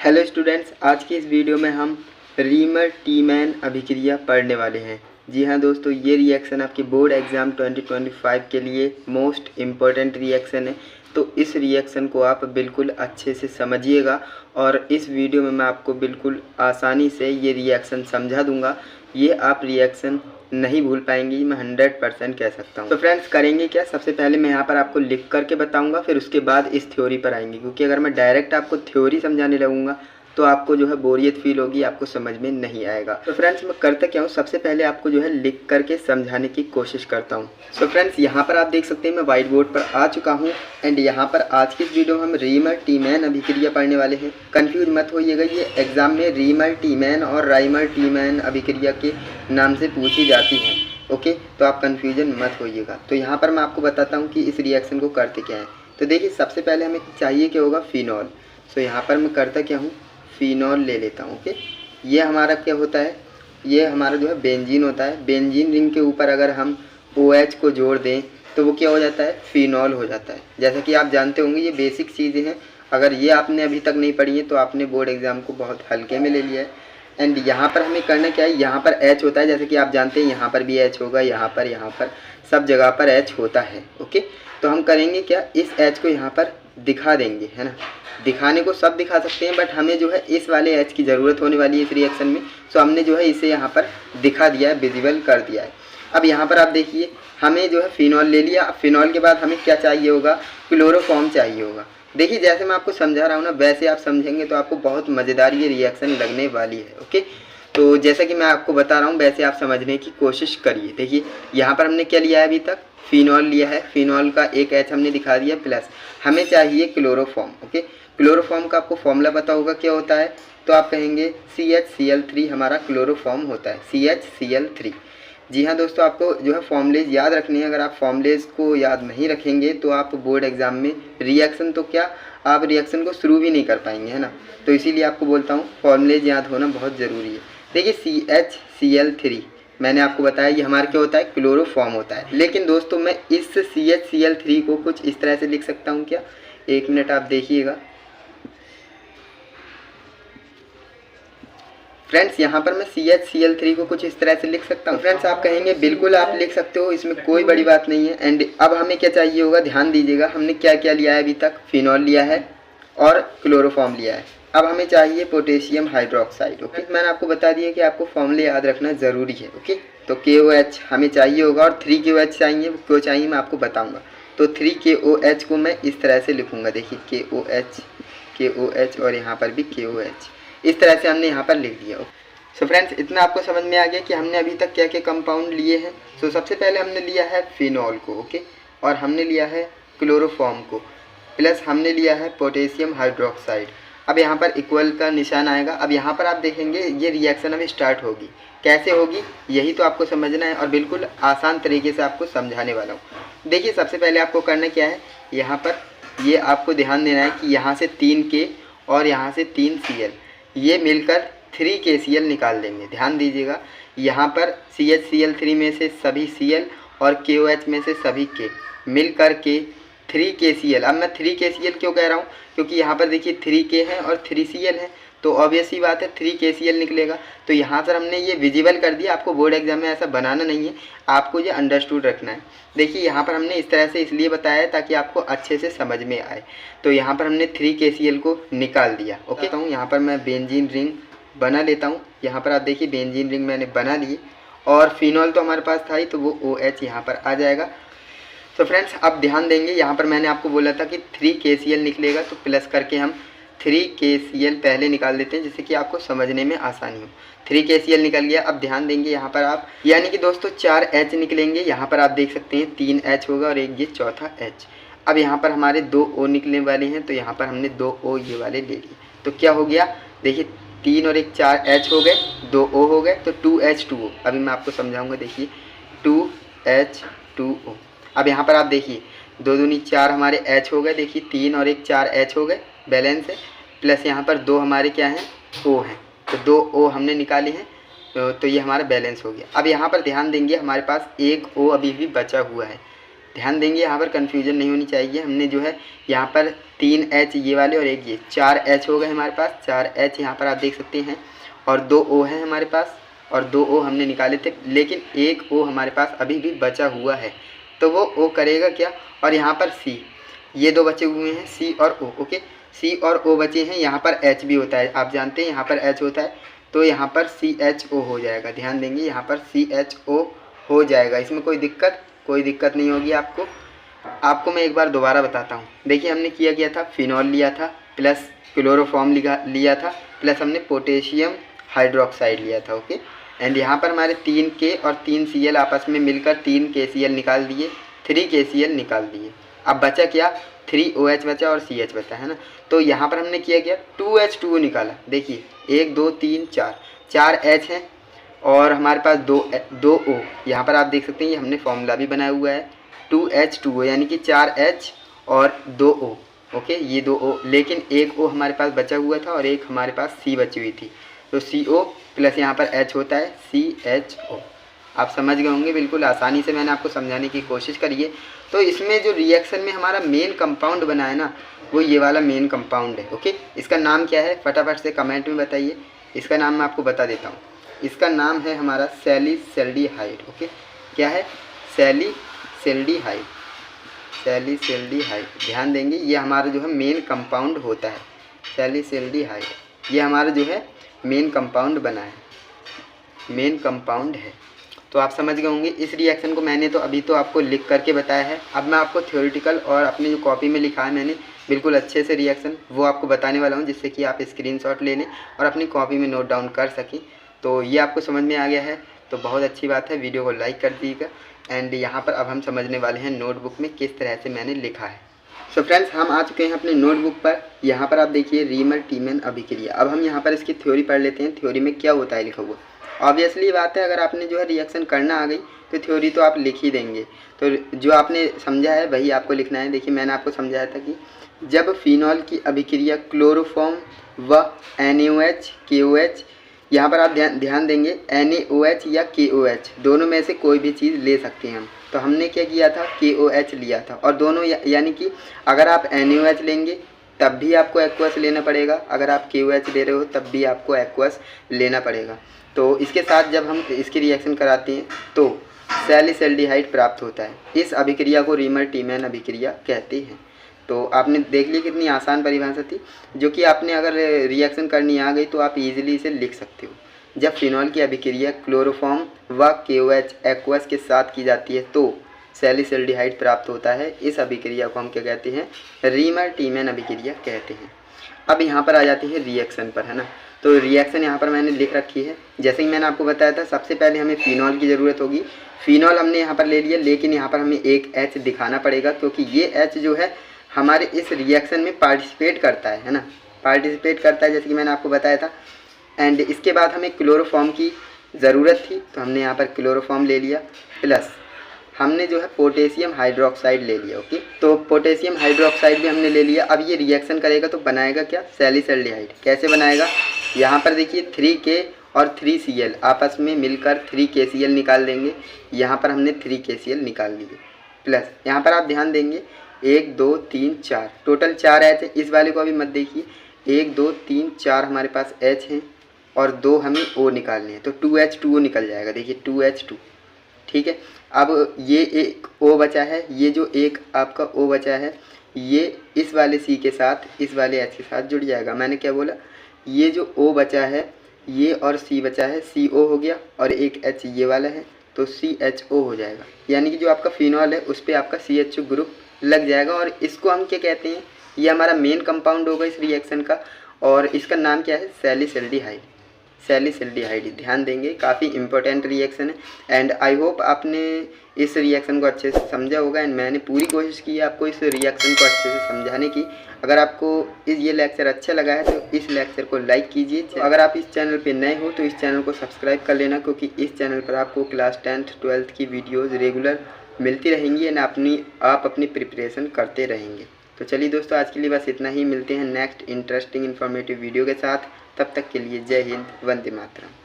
Hello students, आज की इस वीडियो में हम रीमर टीमैन अभिक्रिया पढ़ने वाले हैं। जी हाँ दोस्तों, ये रिएक्शन आपके बोर्ड एग्ज़ाम 2025 के लिए मोस्ट इम्पॉर्टेंट रिएक्शन है। तो इस रिएक्शन को आप बिल्कुल अच्छे से समझिएगा और इस वीडियो में मैं आपको बिल्कुल आसानी से ये रिएक्शन समझा दूंगा। ये आप रिएक्शन नहीं भूल पाएंगे, मैं 100% कह सकता हूँ। तो फ्रेंड्स, करेंगे क्या, सबसे पहले मैं यहाँ पर आपको लिख करके बताऊँगा, फिर उसके बाद इस थ्योरी पर आएंगे, क्योंकि अगर मैं डायरेक्ट आपको थ्योरी समझाने लगूँगा तो आपको जो है बोरियत फील होगी, आपको समझ में नहीं आएगा। तो फ्रेंड्स, मैं करता क्या हूँ, सबसे पहले आपको जो है लिख करके समझाने की कोशिश करता हूँ। सो फ्रेंड्स, यहाँ पर आप देख सकते हैं मैं व्हाइट बोर्ड पर आ चुका हूँ एंड यहाँ पर आज की इस वीडियो में हम रीमर टीमैन अभिक्रिया पढ़ने वाले हैं। कंफ्यूज मत होइएगा, ये एग्जाम में रीमर टीमैन और राइमर टीमैन अभिक्रिया के नाम से पूछी जाती हैं। ओके, तो आप कन्फ्यूजन मत होइएगा। तो यहाँ पर मैं आपको बताता हूँ कि इस रिएक्शन को करते क्या है। तो देखिए, सबसे पहले हमें चाहिए क्या होगा, फिनॉल। सो यहाँ पर मैं करता क्या हूँ, फिनॉल ले लेता हूँ। ओके, ये हमारा क्या होता है, ये हमारा जो है बेंजीन होता है। बेंजीन रिंग के ऊपर अगर हम OH को जोड़ दें तो वो क्या हो जाता है, फिनॉल हो जाता है। जैसा कि आप जानते होंगे, ये बेसिक चीज़ें हैं। अगर ये आपने अभी तक नहीं पढ़ी है तो आपने बोर्ड एग्ज़ाम को बहुत हल्के में ले लिया है। एंड यहाँ पर हमें करना क्या है, यहाँ पर H होता है, जैसे कि आप जानते हैं यहाँ पर भी H होगा, यहाँ पर सब जगह पर H होता है। ओके, तो हम करेंगे क्या, इस H को यहाँ पर दिखा देंगे, है ना। दिखाने को सब दिखा सकते हैं, बट हमें जो है इस वाले H की ज़रूरत होने वाली है इस रिएक्शन में। सो हमने जो है इसे यहाँ पर दिखा दिया है, विजिबल कर दिया है। अब यहाँ पर आप देखिए, हमें जो है फिनॉल ले लिया। अब फिनॉल के बाद हमें क्या चाहिए होगा, क्लोरोफॉर्म चाहिए होगा। देखिए, जैसे मैं आपको समझा रहा हूँ ना, वैसे आप समझेंगे तो आपको बहुत मज़ेदार ये रिएक्शन लगने वाली है। ओके, तो जैसा कि मैं आपको बता रहा हूँ वैसे आप समझने की कोशिश करिए। देखिए, यहाँ पर हमने क्या लिया है, अभी तक फिनॉल लिया है। फिनॉल का एक H हमने दिखा दिया, प्लस हमें चाहिए क्लोरोफॉर्म। ओके, क्लोरोफॉर्म का आपको फॉर्मूला पता होगा क्या होता है, तो आप कहेंगे CHCl3 हमारा क्लोरोफॉर्म होता है, CHCl3। जी हाँ दोस्तों, आपको जो है फॉर्मूलेज याद रखने हैं। अगर आप फॉर्मूलेज को याद नहीं रखेंगे तो आप बोर्ड एग्जाम में रिएक्शन तो क्या, आप रिएक्शन को शुरू भी नहीं कर पाएंगे, है ना। तो इसीलिए आपको बोलता हूँ फॉर्मूलेज याद होना बहुत ज़रूरी है। देखिए, CHCl3 मैंने आपको बताया ये हमारा क्या होता है, क्लोरोफॉर्म होता है। लेकिन दोस्तों, मैं इस CHCl3 को कुछ इस तरह से लिख सकता हूँ क्या, एक मिनट आप देखिएगा फ्रेंड्स। यहाँ पर मैं CHCl3 को कुछ इस तरह से लिख सकता हूँ। फ्रेंड्स, आप कहेंगे बिल्कुल आप लिख सकते हो, इसमें कोई बड़ी बात नहीं है। एंड अब हमें क्या चाहिए होगा, ध्यान दीजिएगा, हमने क्या क्या लिया है अभी तक, फिनॉल लिया है और क्लोरोफॉर्म लिया है। अब हमें चाहिए पोटेशियम हाइड्रोक्साइड। ओके, मैंने आपको बता दिया कि आपको फॉर्मूले याद रखना ज़रूरी है। ओके, तो KOH हमें चाहिए होगा और 3KOH चाहिए। क्यों चाहिए मैं आपको बताऊँगा। तो 3KOH को मैं इस तरह से लिखूँगा। देखिए, KOH और यहाँ पर भी KOH, इस तरह से हमने यहाँ पर लिख दिया। सो फ्रेंड्स, इतना आपको समझ में आ गया कि हमने अभी तक क्या क्या कंपाउंड लिए हैं। सो सबसे पहले हमने लिया है फिनॉल को, ओके, और हमने लिया है क्लोरोफॉर्म को, प्लस हमने लिया है पोटेशियम हाइड्रोक्साइड। अब यहाँ पर इक्वल का निशान आएगा। अब यहाँ पर आप देखेंगे ये रिएक्शन अभी स्टार्ट होगी। कैसे होगी यही तो आपको समझना है और बिल्कुल आसान तरीके से आपको समझाने वाला हूँ। देखिए, सबसे पहले आपको करना क्या है, यहाँ पर ये आपको ध्यान देना है कि यहाँ से 3K और यहाँ से 3Cl, ये मिलकर 3KCl निकाल देंगे। ध्यान दीजिएगा, यहाँ पर CHCl3 में से सभी Cl और KOH में से सभी K मिल कर के 3KCl। अब मैं 3KCl क्यों कह रहा हूँ, क्योंकि यहाँ पर देखिए 3K है और 3Cl है, तो ऑब्वियस ही बात है 3KCl निकलेगा। तो यहाँ पर हमने ये विजिबल कर दिया। आपको बोर्ड एग्जाम में ऐसा बनाना नहीं है, आपको ये अंडरस्टूड रखना है। देखिए, यहाँ पर हमने इस तरह से इसलिए बताया है ताकि आपको अच्छे से समझ में आए। तो यहाँ पर हमने 3KCl को निकाल दिया। ओके, तो यहाँ पर मैं बेंजीन रिंग बना लेता हूँ। यहाँ पर आप देखिए बेंजीन रिंग मैंने बना ली और फिनॉल तो हमारे पास था ही, तो वो OH यहाँ पर आ जाएगा। तो फ्रेंड्स, अब ध्यान देंगे, यहाँ पर मैंने आपको बोला था कि 3KCl निकलेगा, तो प्लस करके हम 3KCl पहले निकाल देते हैं जिससे कि आपको समझने में आसानी हो। 3KCl निकल गया। अब ध्यान देंगे यहाँ पर आप, यानी कि दोस्तों 4 H निकलेंगे। यहाँ पर आप देख सकते हैं 3 H होगा और एक ये चौथा H। अब यहाँ पर हमारे 2 O निकलने वाले हैं, तो यहाँ पर हमने 2 O ये वाले ले लिए। तो क्या हो गया, देखिए 3 और एक 4 H हो गए, 2 O हो गए, तो 2H2O। अभी मैं आपको समझाऊँगा। देखिए 2H2O। अब यहाँ पर आप देखिए 2 दूनी 4 हमारे H हो गए। देखिए 3 और एक 4 H हो गए, बैलेंस है, प्लस यहाँ पर 2 हमारे क्या हैं, O हैं, तो 2 O हमने निकाले हैं। तो ये हमारा बैलेंस हो गया। अब यहाँ पर ध्यान देंगे, हमारे पास एक O अभी भी बचा हुआ है। ध्यान देंगे, यहाँ पर कन्फ्यूजन नहीं होनी चाहिए। हमने जो है यहाँ पर 3 H ये वाले और एक ये 4 H हो गए हमारे पास, 4 H यहाँ पर आप देख सकते हैं, और 2 O है हमारे पास, और 2 O हमने निकाले थे, लेकिन एक O हमारे पास अभी भी बचा हुआ है, तो वो O करेगा क्या। और यहाँ पर C, ये 2 बचे हुए हैं, C और O। ओके, C और O बचे हैं, यहाँ पर H भी होता है, आप जानते हैं यहाँ पर H होता है, तो यहाँ पर CHO हो जाएगा। ध्यान देंगे, यहाँ पर CHO हो जाएगा, इसमें कोई दिक्कत नहीं होगी आपको मैं एक बार दोबारा बताता हूँ। देखिए, हमने किया था, फिनॉल लिया था प्लस क्लोरोफॉर्म लिया था प्लस हमने पोटेशियम हाइड्रोक्साइड लिया था। ओके, एंड यहाँ पर हमारे 3 K और 3 Cl आपस में मिलकर 3 KCl निकाल दिए, 3 KCl निकाल दिए। अब बचा क्या, 3 OH बचा और CH बचा, है ना। तो यहाँ पर हमने किया 2H2O निकाला। देखिए 1 2 3 4 H हैं और हमारे पास 2 O। यहाँ पर आप देख सकते हैं, ये हमने फॉर्मूला भी बनाया हुआ है, 2H2O यानी कि 4 H और 2 O। ओके, ये 2 O, लेकिन एक O हमारे पास बचा हुआ था और एक हमारे पास C बची हुई थी, तो CO प्लस यहाँ पर H होता है CHO। आप समझ गए होंगे, बिल्कुल आसानी से मैंने आपको समझाने की कोशिश करी है। तो इसमें जो रिएक्शन में हमारा मेन कंपाउंड बना है ना, वो ये वाला मेन कंपाउंड है। ओके, इसका नाम क्या है फटाफट से कमेंट में बताइए। इसका नाम मैं आपको बता देता हूँ, इसका नाम है हमारा सैलिसैल्डिहाइड। ओके, क्या है, सैलिसैल्डिहाइड। ध्यान देंगे, ये हमारा जो है मेन कंपाउंड होता है, सैलिसैल्डिहाइड, ये हमारा जो है मेन कंपाउंड बना है, मेन कंपाउंड है। तो आप समझ गए होंगे। इस रिएक्शन को मैंने तो अभी तो आपको लिख करके बताया है, अब मैं आपको थ्योरेटिकल और अपनी जो कॉपी में लिखा है मैंने बिल्कुल अच्छे से रिएक्शन, वो आपको बताने वाला हूँ, जिससे कि आप स्क्रीनशॉट ले लें और अपनी कॉपी में नोट डाउन कर सकें। तो ये आपको समझ में आ गया है, तो बहुत अच्छी बात है, वीडियो को लाइक कर दीजिएगा। एंड यहाँ पर अब हम समझने वाले हैं नोटबुक में किस तरह से मैंने लिखा है। सो फ्रेंड्स, हम आ चुके हैं अपने नोटबुक पर। यहाँ पर आप देखिए रीमर टीमैन अभिक्रिया। अब हम यहाँ पर इसकी थ्योरी पढ़ लेते हैं, थ्योरी में क्या होता है लिखा हुआ। ऑब्वियसली बात है, अगर आपने जो है रिएक्शन करना आ गई तो थ्योरी तो आप लिख ही देंगे, तो जो आपने समझा है वही आपको लिखना है। देखिए, मैंने आपको समझाया था कि जब फिनॉल की अभिक्रिया क्लोरोफॉर्म व NaOH KOH, यहाँ पर आप ध्यान देंगे NaOH या KOH दोनों में से कोई भी चीज़ ले सकते हैं हम। तो हमने क्या किया था, KOH लिया था, और दोनों यानी कि अगर आप NaOH लेंगे तब भी आपको एक्वस लेना पड़ेगा, अगर आप KOH ले रहे हो तब भी आपको एक्वस लेना पड़ेगा। तो इसके साथ जब हम इसकी रिएक्शन कराते हैं तो सैलिसैल्डिहाइड प्राप्त होता है। इस अभिक्रिया को रीमर टीमैन अभिक्रिया कहते हैं। तो आपने देख लिया कितनी आसान परिभाषा थी, जो कि आपने अगर रिएक्शन करनी आ गई तो आप इजीली इसे लिख सकते हो। जब फिनॉल की अभिक्रिया क्लोरोफॉर्म व KOH एक्वस के साथ की जाती है तो सैलिसैल्डिहाइड प्राप्त होता है। इस अभिक्रिया को हम क्या कहते हैं, रीमर टीमैन अभिक्रिया कहते हैं। अब यहाँ पर आ जाती है रिएक्शन पर, है ना। तो रिएक्शन यहाँ पर मैंने लिख रखी है, जैसे कि मैंने आपको बताया था, सबसे पहले हमें फिनॉल की ज़रूरत होगी। फिनॉल हमने यहाँ पर ले लिया, लेकिन यहाँ पर हमें एक H दिखाना पड़ेगा, क्योंकि ये H जो है हमारे इस रिएक्शन में पार्टिसिपेट करता है ना, पार्टिसिपेट करता है, जैसे कि मैंने आपको बताया था। एंड इसके बाद हमें क्लोरोफॉर्म की ज़रूरत थी, तो हमने यहाँ पर क्लोरोफॉर्म ले लिया, प्लस हमने जो है पोटेशियम हाइड्रोक्साइड ले लिया। ओके, तो पोटेशियम हाइड्रोक्साइड भी हमने ले लिया। अब ये रिएक्शन करेगा तो बनाएगा क्या, सैलिसैल्डिहाइड। कैसे बनाएगा, यहाँ पर देखिए 3K और 3Cl आपस में मिलकर 3 KCl निकाल देंगे। यहाँ पर हमने 3 KCl निकाल लिए, प्लस यहाँ पर आप ध्यान देंगे 1 2 3 4 टोटल 4 H है। इस वाले को अभी मत देखिए, 1 2 3 4 हमारे पास H हैं और 2 हमें O निकालने हैं, तो 2H2O निकल जाएगा। देखिए 2H2, ठीक है। अब ये एक O बचा है, ये जो एक आपका O बचा है ये इस वाले C के साथ, इस वाले H के साथ जुड़ जाएगा। मैंने क्या बोला, ये जो O बचा है ये और C बचा है, CO हो गया, और एक H ये वाला है तो CHO हो जाएगा। यानी कि जो आपका फिनॉल है उस पर आपका CHO ग्रुप लग जाएगा, और इसको हम क्या कहते हैं, ये हमारा मेन कंपाउंड होगा इस रिएक्शन का, और इसका नाम क्या है, सैलिसैल्डिहाइड। सैलिसैल्डिहाइड, ध्यान देंगे, काफ़ी इंपॉर्टेंट रिएक्शन है। एंड आई होप आपने इस रिएक्शन को अच्छे से समझा होगा, एंड मैंने पूरी कोशिश की है आपको इस रिएक्शन को अच्छे से समझाने की। अगर आपको ये लेक्चर अच्छा लगा है तो इस लेक्चर को लाइक कीजिए। अगर आप इस चैनल पे नए हो तो इस चैनल को सब्सक्राइब कर लेना, क्योंकि इस चैनल पर आपको क्लास 10th 12th की वीडियोज़ रेगुलर मिलती रहेंगी, एंड आप अपनी प्रिपरेशन करते रहेंगे। तो चलिए दोस्तों, आज के लिए बस इतना ही। मिलते हैं नेक्स्ट इंटरेस्टिंग इन्फॉर्मेटिव वीडियो के साथ। तब तक के लिए जय हिंद, वंदे मातरम।